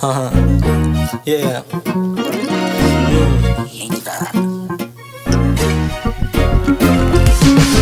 Haha. Yeah.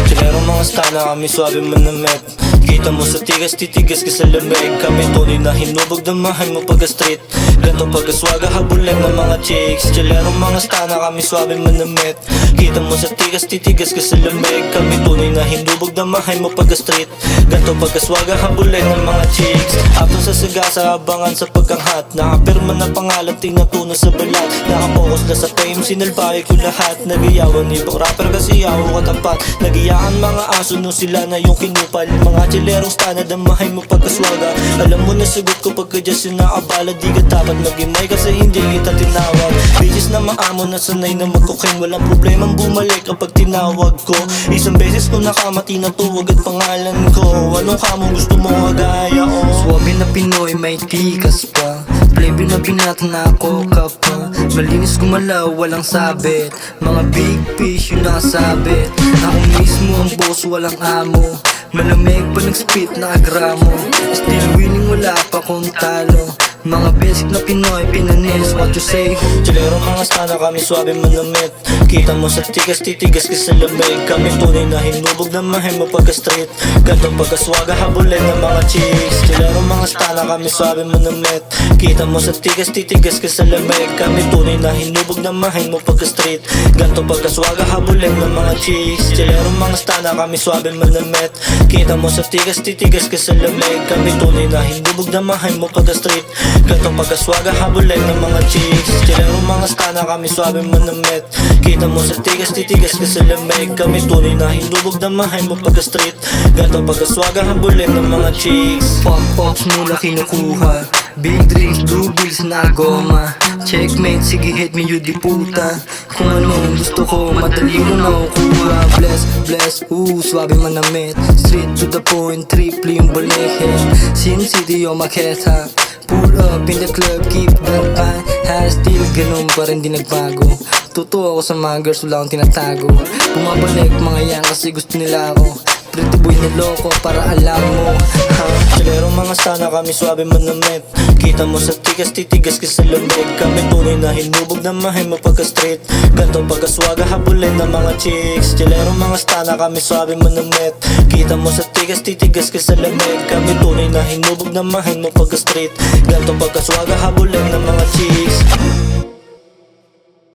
Chilerong mga stana kami swabe manamit. Kita mo sa tigas, titigas ka sa lamig. Kami tunay na hinubog, damahan mo pagka-street. Ganto pagka-swaga, habulin ng mga chicks. Chilerong mga stana kami swabe manamit. Kita mo sa tigas, titigas ka sa lamig. Kami tunay na hinubog, damahan mo pagka-street. Ganto pagka-swaga, habulin ng mga chicks. Apto sa sagasa, abangan sa pagkanghat. Nakapirma na pangalan, tinatuno sa balat. Nakapokus na sa fame, sinalbahe ko lahat. Nagayawan ibang rapper kasi ako katapat. Nagiyaan mga aso nung sila na yung kinupal. Mga chilerong stana, damahay mo pagkaswaga. Alam mo na sagot ko pagka just yung naabala. Di ka dapat mag-imay kasi hindi kita tinawag. Bitches na maamo na sanay na magkuking. Walang problemang bumalik kapag tinawag ko. Isang beses ko nakamati na tuwag at pangalan ko. Anong kamo gusto mo agaya o? Swabe na Pinoy, may tikas pa. Plebe na binata na ako ka pa. Malinis gumalaw, walang sabit. Mga big fish yung nakasabit. Ako mismo ang boss, walang amo. Malamig pa nag-spit na gramo. Still winning, wala pa kong talo. Mga basic na Pinoy, pinanis, what you say? Chilerong mga stana kami swabe manamit. Kita mo sa tigas, titigas ka sa lamig. Kami tunay na hinubog, damahin mo pagka-street. Ganto pagka-swaga, habulin ng mga chicks. Chilerong mga stana kami swabe manamit. Kita mo sa tigas, titigas ka sa lamig. Kami tunay na hinubog, damahin mo pagka-street. Ganto pagka-swaga, habulin ng mga chicks. Chilerong mga stana kami swabe manamit. Kita mo sa tigas, titigas ka sa lamig. Kami tunay na hinubog, damahin mo pagka-street. Ganto pagkaswaga, habulin ng mga chicks. Chilerong mga stana kami swabe manamit. Kita mo sa tigas, titigas ka sa lamig. Kami tunay na hinubog, damahin mo pagka-street. Ganto pagkaswaga, habulin ng mga chicks. Pop-pops mula kinukuha. Big drinks, blue bills na goma. Checkmate, sige hit me you di puta. Kung anong gusto ko, madali mo nakukuha. Bless, bless, swabe manamit. Straight to the point, triple yung balik. Sin City o Maketa. Pull up in the club, keep that pan. Still ganun pa rin di nagbago. Totoo ako sa mga girls, wala akong tinatago. Bumabalik mga yan kasi gusto nila ako. Pretty boy niloko para alam mo. Chilerong mga stana kami swabe manamit. Kita mo sa tigas, titigas ka sa lamig. Kami tunay na hinubog, damahin mo pagka-street. Ganto pagkaswaga, habulin ng mga chicks. Chilerong mga stana kami swabe manamit. Kita mo sa tigas, titigas ka sa lamig. Kami tunay na hinubog, damahin mo pagka-street. Ganto pagkaswaga, habulin ng mga chicks.